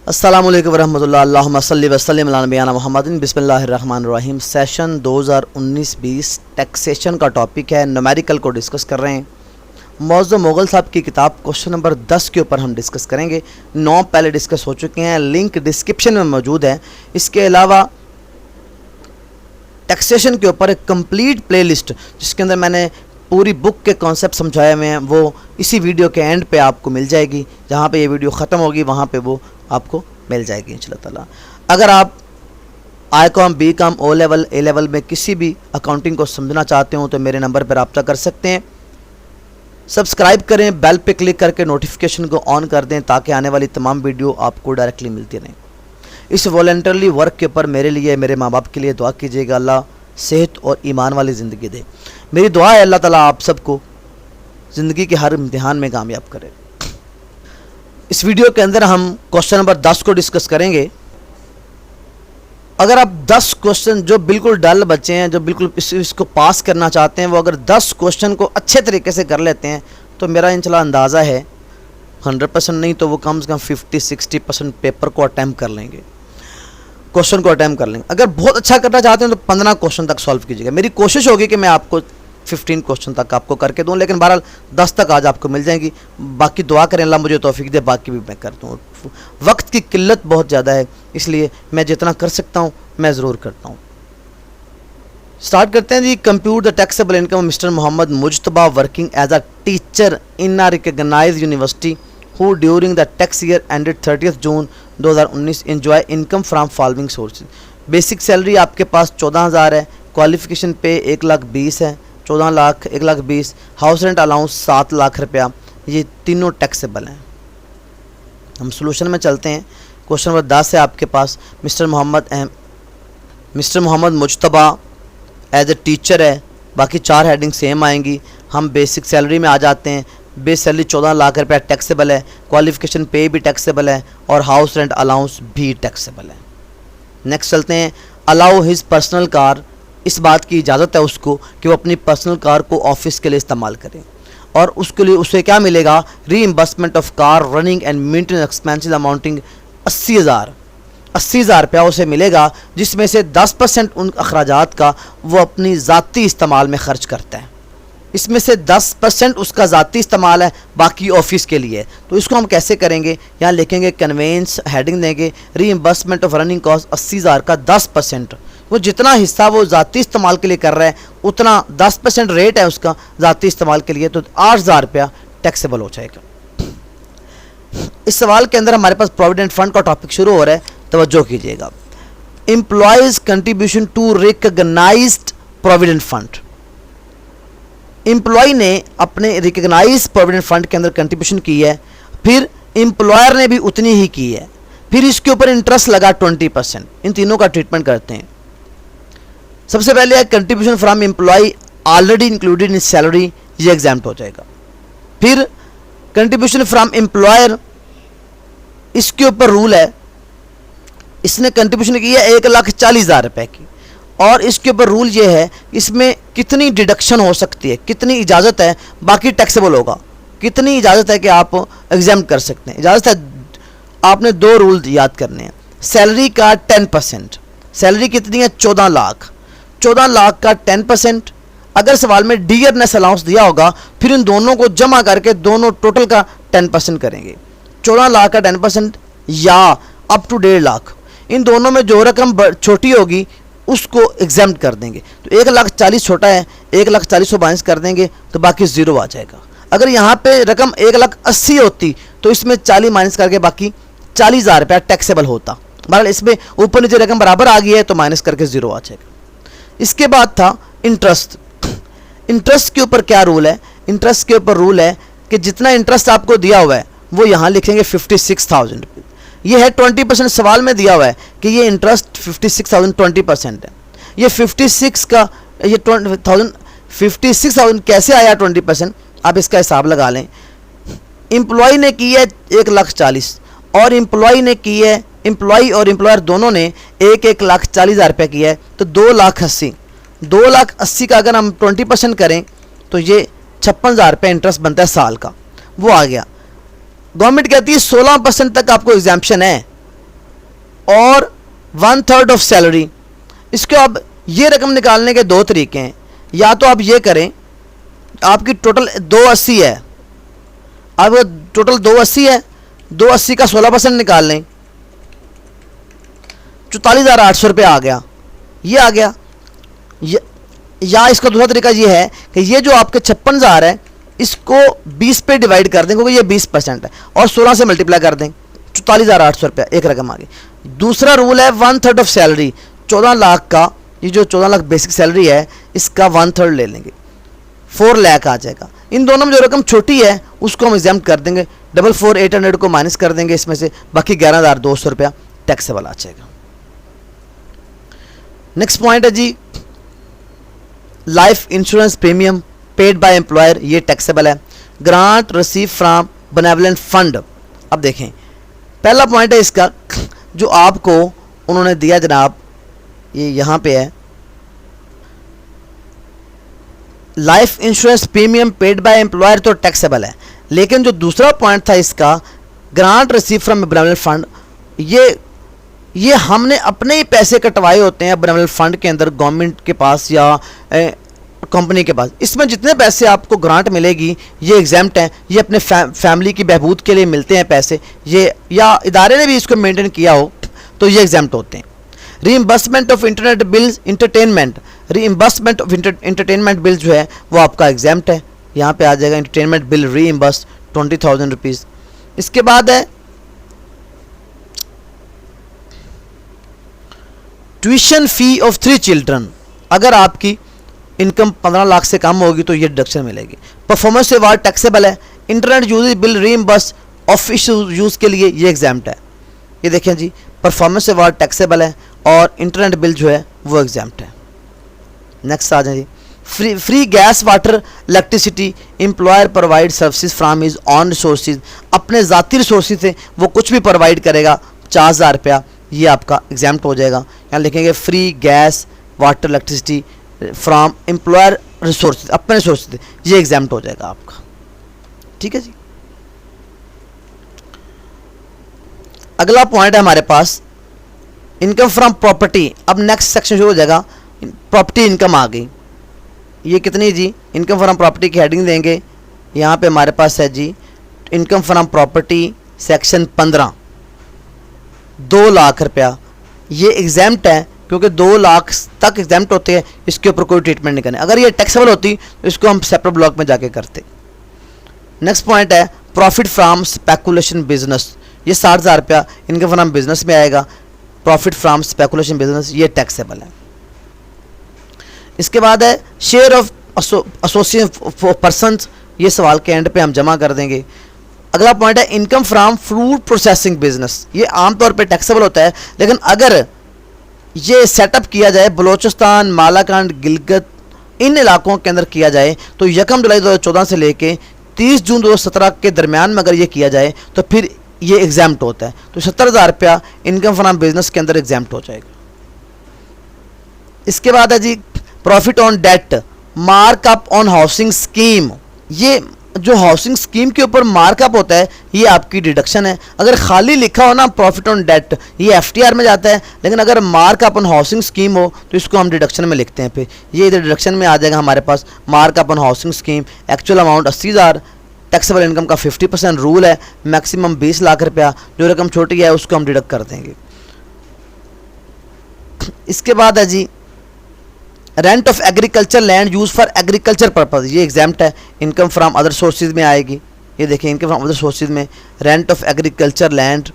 अस्सलामुअलैकुम वरहमतुल्लाह अल्लाहुम्मा सल्लि वसल्लिम अला नबियना मुहम्मदिन बिस्मिल्लाहिर्रहमानिर्रहीम। सेशन 2019-20 टैक्सेशन का टॉपिक है, न्यूमेरिकल को डिस्कस कर रहे हैं। मौजूद मुगल साहब की किताब क्वेश्चन नंबर 10 के ऊपर हम डिस्कस करेंगे। 9 पहले डिस्कस हो चुके हैं, लिंक डिस्क्रिप्शन में मौजूद है। इसके अलावा टैक्सेशन के ऊपर एक कंप्लीट प्लेलिस्ट जिसके अंदर मैंने पूरी बुक के कॉन्सेप्ट समझाए हुए हैं, वो इसी वीडियो के एंड पे आपको मिल जाएगी। जहाँ पे ये वीडियो ख़त्म होगी वहाँ पे वो आपको मिल जाएगी इंशाल्लाह ताला। अगर आप आई.कॉम, बी.कॉम, ओ लेवल, ए लेवल में किसी भी अकाउंटिंग को समझना चाहते हो तो मेरे नंबर पर रब्ता कर सकते हैं। सब्सक्राइब करें, बेल पे क्लिक करके नोटिफिकेशन को ऑन कर दें ताकि आने वाली तमाम वीडियो आपको डायरेक्टली मिलती रहें। इस वॉलंटरली वर्क के ऊपर मेरे लिए, मेरे माँ बाप के लिए दुआ कीजिएगा। अल्लाह सेहत और ईमान वाली ज़िंदगी दे। मेरी दुआ है अल्लाह ताला आप सबको ज़िंदगी के हर इम्तिहान में कामयाब करे। इस वीडियो के अंदर हम क्वेश्चन नंबर 10 को डिस्कस करेंगे। अगर आप 10 क्वेश्चन जो बिल्कुल डल बच्चे हैं, जो बिल्कुल इसको पास करना चाहते हैं, वो अगर 10 क्वेश्चन को अच्छे तरीके से कर लेते हैं तो मेरा इंशाल्लाह अंदाज़ा है 100% नहीं तो वो कम से कम 50-60% पेपर को अटैम्प्ट कर लेंगे, क्वेश्चन को अटैम्प्ट कर लेंगे। अगर बहुत अच्छा करना चाहते हैं तो 15 क्वेश्चन तक सॉल्व कीजिएगा। मेरी कोशिश होगी कि मैं आपको 15 क्वेश्चन तक आपको करके दूं, लेकिन बहरहाल 10 तक आज आपको मिल जाएंगी। बाकी दुआ करें अल्लाह मुझे तौफीक दे, बाकी भी मैं कर दूँ। वक्त की किल्लत बहुत ज़्यादा है, इसलिए मैं जितना कर सकता हूँ मैं ज़रूर करता हूँ। स्टार्ट करते हैं जी। Compute the taxable income mister Mohammad Mujtaba working as a teacher in a recognised university who during the tax year ended 30th June 2019 enjoy income from following sources। Basic salary आपके पास 14,000 है, क्वालिफिकेशन पे 1,20,000 है, 14 lakh 1,20,000, house rent allowance 7 lakh रुपया, ये तीनों taxable हैं। हम solution में चलते हैं। क्वेश्चन नंबर 10 है आपके पास, mister Mohammad Mujtaba as a teacher है, बाकी 4 हेडिंग सेम आएंगी। हम बेसिक सैलरी में आ जाते हैं। बेस सैलरी 14 लाख रुपया टैक्सेबल है, क्वालिफिकेशन पे भी टैक्सेबल है और हाउस रेंट अलाउंस भी टैक्सेबल है। नेक्स्ट चलते हैं। अलाउ हिज पर्सनल कार, इस बात की इजाज़त है उसको कि वो अपनी पर्सनल कार को ऑफिस के लिए इस्तेमाल करें और उसके लिए उसे क्या मिलेगा, reimbursement of car running and maintenance expenses amounting 80,000 रुपया उसे मिलेगा, जिसमें से 10% उन अखराजात का वो अपनी ज़ाती इस्तेमाल में खर्च करता है। इसमें से 10% उसका ज़ाती इस्तेमाल है, बाकी ऑफिस के लिए। तो इसको हम कैसे करेंगे, यहाँ लिखेंगे कन्वेंस, हेडिंग देंगे रीइंबर्समेंट ऑफ रनिंग कॉस्ट 80,000 का 10%। वो जितना हिस्सा वो ज़ाती इस्तेमाल के लिए कर रहा है उतना 10% रेट है उसका ज़ाती इस्तेमाल के लिए, तो 8,000 रुपया टैक्सेबल हो जाएगा। इस सवाल के अंदर हमारे पास प्रोविडेंट फंड का टॉपिक शुरू हो रहा है, तवज्जो कीजिएगा। Employee's contribution to recognized provident fund, employee ने अपने रिकॉग्नाइज प्रोविडेंट फंड के अंदर कंट्रीब्यूशन की है, फिर एम्प्लॉयर ने भी उतनी ही की है, फिर इसके ऊपर इंटरेस्ट लगा 20%। इन तीनों का ट्रीटमेंट करते हैं। सबसे पहले है contribution from employ already included in salary, ये एग्जाम्प्ट हो जाएगा। फिर कंट्रीब्यूशन फ्रॉम एम्प्लॉयर, इसके ऊपर रूल है, इसने कंट्रीब्यूशन की है 1,40,000 रुपए की, और इसके ऊपर रूल ये है इसमें कितनी डिडक्शन हो सकती है, कितनी इजाज़त है, बाकी टैक्सेबल होगा, कितनी इजाज़त है कि आप एग्जाम कर सकते हैं। इजाज़त है, आपने 2 रूल याद करने हैं। सैलरी का 10%, सैलरी कितनी है 14 लाख, 14 लाख का 10%। अगर सवाल में डियरनेस अलाउंस दिया होगा फिर इन दोनों को जमा करके दोनों टोटल का 10% करेंगे। 14 लाख का 10% या अप टू 1.5 लाख, इन दोनों में जो रकम छोटी होगी उसको एग्जाम्प्ट कर देंगे। तो 1,40,000 छोटा है, 1,40,000 को माइनस कर देंगे तो बाकी 0 आ जाएगा। अगर यहाँ पे रकम 1,80,000 होती तो इसमें 40 माइनस करके बाकी 40,000 रुपया टैक्सेबल होता। बहरहाल इसमें ऊपर नीचे रकम बराबर आ गई है तो माइनस करके 0 आ जाएगा। इसके बाद था इंटरेस्ट। इंटरेस्ट के ऊपर क्या रूल है, इंटरेस्ट के ऊपर रूल है कि जितना इंटरेस्ट आपको दिया हुआ है वो यहाँ लिखेंगे 56,000 रुपये। ये है 20%, सवाल में दिया हुआ है कि ये इंटरेस्ट 56,000 20% है। ये 56 का ये 56,000 कैसे आया 20%, आप इसका हिसाब लगा लें। एम्प्लॉय ने की है 1,40,000 और एम्प्लॉय ने की है, एम्प्लॉय और एम्प्लॉयर दोनों ने 1,40,000 रुपये किया है, तो 2,80,000। 2,80,000 का अगर हम 20% करें तो ये 56,000 रुपये इंटरेस्ट बनता है साल का, वो आ गया। गवर्नमेंट कहती है 16% तक आपको एग्जाम्पशन है, और 1/3 ऑफ सैलरी। इसके अब ये रकम निकालने के दो तरीके हैं, या तो आप ये करें, आपकी टोटल 280 है, अब टोटल 280 है, 280 का 16% निकाल लें, 44,800 रुपये आ गया, ये आ गया। या इसका दूसरा तरीका ये है कि ये जो आपके 56,000 है इसको 20 पे डिवाइड कर दें, क्योंकि ये 20% है, और 16 से मल्टीप्लाई कर दें, 44,800 रुपये एक रकम आ गई। दूसरा रूल है 1/3 ऑफ सैलरी, 14 लाख का, ये जो 14 लाख बेसिक सैलरी है इसका 1/3 ले लेंगे, 4 लाख आ जाएगा। इन दोनों में जो रकम छोटी है उसको हम एग्जाम्प्ट कर देंगे, 44,800 को माइनस कर देंगे इसमें से, बाकी 11,200 रुपया टैक्सेबल आ जाएगा। नेक्स्ट पॉइंट है जी life insurance premium paid by employer, ये टैक्सेबल है। Grant receive from benevolent fund, अब देखें पहला पॉइंट है इसका जो आपको उन्होंने दिया जनाब, ये यहाँ पे है, life insurance premium paid by employer तो टैक्सेबल है, लेकिन जो दूसरा पॉइंट था इसका grant receive from benevolent fund, ये हमने अपने ही पैसे कटवाए होते हैं बेनेवलेंट फंड के अंदर, गवर्नमेंट के पास या कंपनी के पास। इसमें जितने पैसे आपको ग्रांट मिलेगी ये एग्जाम्प्ट हैं, ये अपने फैमिली की बहबूद के लिए मिलते हैं पैसे, ये या इदारे ने भी इसको मेंटेन किया हो तो ये एग्जाम्प्ट होते हैं। Reimbursement of internet bills entertainment, reimbursement of entertainment bill जो है वो आपका एग्जाम्प्ट है, यहाँ पे आ जाएगा इंटरटेनमेंट बिल रीइंबर्स 20,000 रुपीज़। इसके बाद है ट्यूशन फी ऑफ 3 चिल्ड्रन, अगर आपकी इनकम 15 लाख से कम होगी तो ये डिडक्शन मिलेगी। परफॉर्मेंस अवार्ड टैक्सेबल है, internet use bill reimburse office use के लिए ये एग्जाम्प्ट है। ये देखें जी परफॉर्मेंस अवार्ड टैक्सेबल है और इंटरनेट बिल जो है वो एग्जाम्प्ट है। नेक्स्ट आ जाए जी free gas water electricity, employer provide services from his own resources, अपने ज़ाती रिसोर्सेज से वो कुछ भी प्रोवाइड करेगा, 4,000 रुपया ये आपका एग्जाम्प्ट हो जाएगा। यहाँ लिखेंगे free gas water electricity from employer resources, अपने रिसोर्सेज से, ये एग्जाम्प्ट हो जाएगा आपका। ठीक है जी। अगला पॉइंट है हमारे पास इनकम फ्रॉम प्रॉपर्टी। अब नेक्स्ट सेक्शन शुरू हो जाएगा, प्रॉपर्टी इनकम आ गई, ये कितनी जी, इनकम फ्रॉम प्रॉपर्टी की हेडिंग देंगे, यहाँ पे हमारे पास है जी income from property section 15, 2 lakh रुपया, ये एग्जाम्प्ट है क्योंकि 2 लाख तक एग्जाम्प्ट होते हैं, इसके ऊपर कोई ट्रीटमेंट नहीं करने। अगर ये टैक्सेबल होती तो इसको हम सेपरेट ब्लॉक में जाके करते। नेक्स्ट पॉइंट है प्रॉफिट फ्रॉम स्पेकुलेशन बिजनेस, ये 60,000 रुपया इनकम फ्रॉम बिजनेस में आएगा, प्रॉफिट फ्रॉम स्पेकुलेशन बिजनेस ये टैक्सेबल है। इसके बाद है शेयर ऑफ एसोसिएट पर्सन, ये सवाल के एंड पे हम जमा कर देंगे। अगला पॉइंट है income from food processing business, ये आमतौर पे टैक्सेबल होता है, लेकिन अगर ये सेटअप किया जाए बलोचिस्तान, मालाकांड, गिलगित इन इलाकों के अंदर किया जाए तो 1 जुलाई 2014 से लेके 30 जून 2017 के दरमियान में अगर ये किया जाए तो फिर ये एग्जाम्प्ट होता है, तो 70,000 रुपया इनकम फ्रॉम बिजनेस के अंदर एग्जाम्प्ट हो जाएगा। इसके बाद है जी profit on debt, markup on housing scheme, ये जो हाउसिंग स्कीम के ऊपर मार्कअप होता है ये आपकी डिडक्शन है। अगर खाली लिखा हो ना प्रॉफिट ऑन डेट ये एफटीआर में जाता है, लेकिन अगर मार्कअप ऑन हाउसिंग स्कीम हो तो इसको हम डिडक्शन में लिखते हैं, फिर ये इधर डिडक्शन में आ जाएगा हमारे पास markup on housing scheme. Actual amount 80,000, taxable income का 50% रूल है, मैक्सिमम 20 लाख रुपया, जो रकम छोटी है उसको हम डिडक्ट कर देंगे। इसके बाद है जी rent of agriculture land use for agriculture purpose, ये एग्जाम्प्ट है, इनकम फ्रॉम अदर सोर्सेज में आएगी। ये देखिए इनकम फ्रॉम अदर सोर्सेज में रेंट ऑफ एग्रीकल्चर लैंड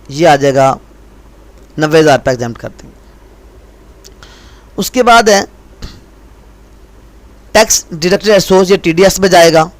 ये आ जाएगा 90,000 रुपये एग्जाम्प्ट कर देंगे। उसके बाद है टैक्स डिडक्टेड सोर्स, ये टीडीएस में जाएगा।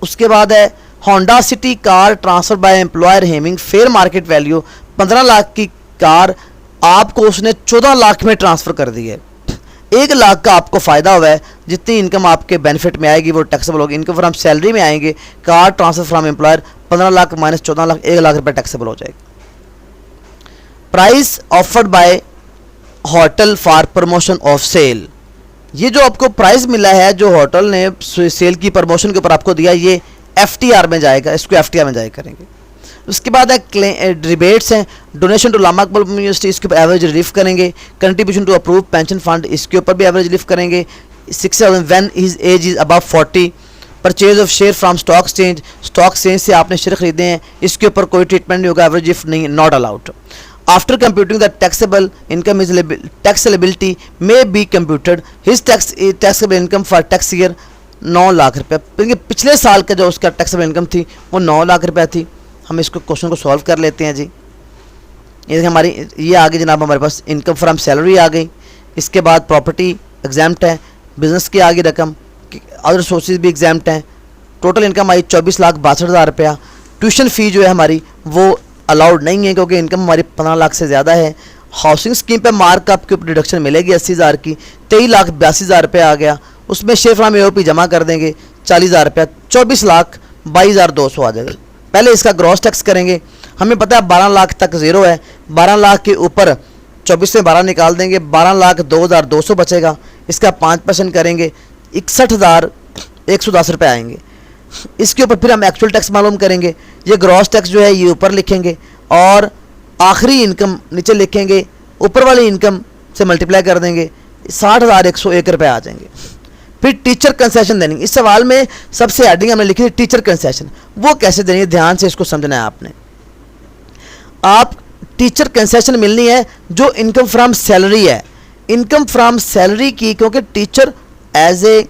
उसके बाद है Honda City car transfer by employer having, fair market value 15 lakh की कार आपको उसने 14 लाख में ट्रांसफ़र कर दी है, 1 लाख का आपको फ़ायदा हुआ है, जितनी इनकम आपके बेनिफिट में आएगी वो टैक्सेबल होगी। इनकम फ्रॉम सैलरी में आएंगे, car transfer from employer 15 lakh minus 14 lakh, 1 lakh रुपये टैक्सेबल हो जाएगी। Price offered by hotel for promotion of sale, ये जो आपको प्राइस मिला है जो होटल ने सेल की प्रमोशन के ऊपर आपको दिया, ये FTR में जाएगा, इसको FTR में जाएगा करेंगे। उसके बाद है रिबेट्स हैं, donation to Allama Iqbal university, इसके ऊपर एवरेज रिलीफ करेंगे। Contribution to approve pension fund, इसके ऊपर भी एवरेज रिलीफ करेंगे। 67 when his age is above 40, purchase of share from stock exchange, stock exchange से आपने शेयर खरीदे हैं, इसके ऊपर कोई ट्रीटमेंट नहीं होगा, एवरेज रिलीफ नहीं, not allowed. After computing the taxable income is tax eligibility may be computed his taxable income for tax year 9 lakh रुपये, क्योंकि पिछले साल का जो उसका टैक्सेबल इनकम थी वो 9 लाख रुपये थी। हम इसको क्वेश्चन को सॉल्व कर लेते हैं जी। ये हमारी ये आ गई जनाब, हमारे पास इनकम फ्रॉम सैलरी आ गई, इसके बाद प्रॉपर्टी एग्जाम्प्ट है, बिजनेस की आ गई रकम, अदर सोर्सेज भी एग्जाम्प्ट हैं। टोटल इनकम आई 24,62,000 रुपया। ट्यूशन फ़ी जो है हमारी वो अलाउड नहीं है क्योंकि इनकम हमारी 15 लाख से ज़्यादा है। हाउसिंग स्कीम पे मार्कअप के ऊपर डिडक्शन मिलेगी 80,000 की, 23,82,000 रुपया आ गया। उसमें शेयर फ्राम AOP जमा कर देंगे 40,000 रुपया, 24,22,200 आ जाएगा। पहले इसका ग्रॉस टैक्स करेंगे, हमें पता है 12 लाख तक ज़ीरो है, 12 लाख के ऊपर 24 से 12 निकाल देंगे, 12,02,200 बचेगा। इसका 5% करेंगे, 61,110 रुपये आएंगे। इसके ऊपर फिर हम एक्चुअल टैक्स मालूम करेंगे। ये ग्रॉस टैक्स जो है ये ऊपर लिखेंगे और आखिरी इनकम नीचे लिखेंगे, ऊपर वाली इनकम से मल्टीप्लाई कर देंगे, 60,101 रुपये आ जाएंगे। फिर टीचर कंसेशन देनी, इस सवाल में सबसे हेडिंग हमने लिखी थी टीचर कंसेशन, वो कैसे देनी है ध्यान से इसको समझना है आपने। आप टीचर कंसेशन मिलनी है जो इनकम फ्रॉम सैलरी है, इनकम फ्रॉम सैलरी की, क्योंकि टीचर एज ए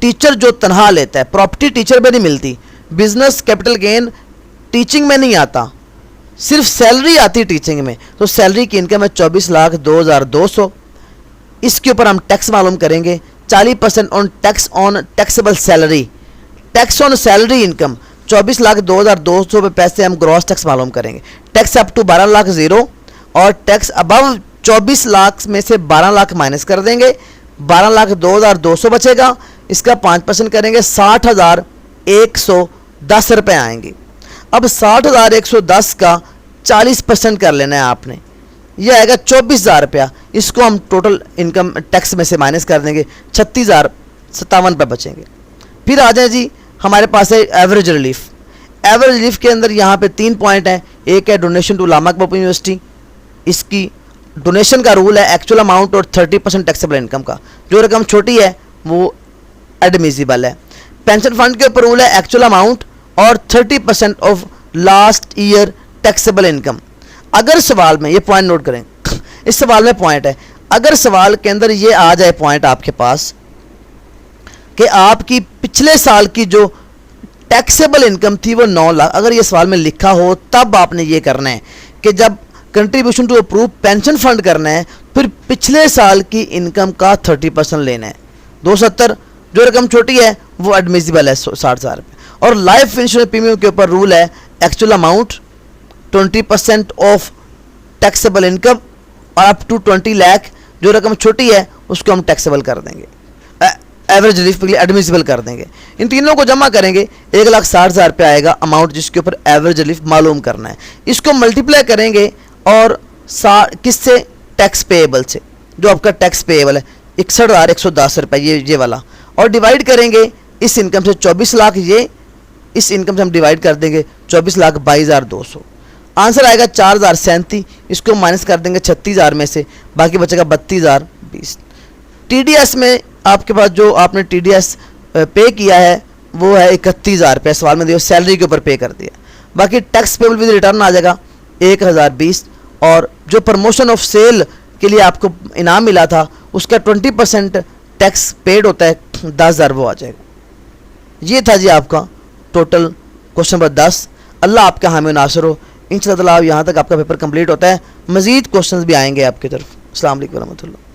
टीचर जो तनख्वाह लेता है, प्रॉपर्टी टीचर में नहीं मिलती, बिजनेस कैपिटल गेन टीचिंग में नहीं आता, सिर्फ सैलरी आती है टीचिंग में। तो सैलरी की इनकम है 24,02,200। इसके ऊपर हम टैक्स मालूम करेंगे, 40% on tax on taxable salary, tax on salary income 24,02,200 पे पैसे हम ग्रॉस टैक्स मालूम करेंगे। Tax up to 12 lakh zero और टैक्स अबव 24 लाख में से 12 लाख माइनस कर देंगे, 12,02,200 बचेगा। इसका 5% करेंगे, 60,110 रुपये आएंगे। अब 60,110 का 40% कर लेना है आपने, यह आएगा 24,000 रुपया। इसको हम टोटल इनकम टैक्स में से माइनस कर देंगे, 36,057 रुपये बचेंगे। फिर आ जाए जी हमारे पास है एवरेज रिलीफ। एवरेज रिलीफ के अंदर यहाँ पे 3 पॉइंट हैं। एक है donation to Allama Iqbal university, इसकी डोनेशन का रूल है एक्चुअल अमाउंट और 30% टैक्सेबल इनकम का, जो रकम छोटी है वो एडमिसिबल है। पेंशन फंड के ऊपर रूल है एक्चुअल अमाउंट और 30% of last year taxable income. अगर सवाल में ये पॉइंट नोट करें, इस सवाल में पॉइंट है, अगर सवाल के अंदर ये आ जाए पॉइंट आपके पास कि आपकी पिछले साल की जो टैक्सेबल इनकम थी वो 9 लाख, अगर ये सवाल में लिखा हो तब आपने ये करना है कि जब contribution to approve pension fund करना है फिर पिछले साल की इनकम का 30% लेना है। 270 जो रकम छोटी है वो एडमिसिबल है 60,000 रुपये। और लाइफ इंश्योरेंस प्रीमियम के ऊपर रूल है actual amount 20% of taxable income और अप टू 20 लाख, जो रकम छोटी है उसको हम टैक्सेबल कर देंगे, एवरेज रिलीफ के लिए एडमिसिबल कर देंगे। इन तीनों को जमा करेंगे 1,60,000 रुपये आएगा अमाउंट जिसके ऊपर एवरेज रिलीफ मालूम करना है। इसको मल्टीप्लाई करेंगे और किससे, टैक्स पेएबल से, जो आपका टैक्स पेएबल है 61,110 रुपये ये वाला, और डिवाइड करेंगे इस इनकम से 24 लाख, ये इस इनकम से हम डिवाइड कर देंगे 24,22,200। आंसर आएगा 4,037। इसको माइनस कर देंगे 36,000 में से, बाकी बचेगा 32,020। TDS में आपके पास जो आपने TDS पे किया है वो है 31,000 रुपये, सवाल में दिया सैलरी के ऊपर पे कर दिया। बाकी टैक्स पेबल विद रिटर्न आ जाएगा 1,020, और जो प्रमोशन ऑफ सेल के लिए आपको इनाम मिला था उसका 20% टैक्स पेड होता है, 10,000 वो आ जाएगा। ये था जी आपका टोटल क्वेश्चन नंबर 10। अल्लाह आपका हामी नासर हो। इंशाअल्लाह यहाँ तक आपका पेपर कंप्लीट होता है, मज़ीद क्वेश्चंस भी आएंगे आपकी तरफ। अस्सलाम वालेकुम रहमतुल्लाह।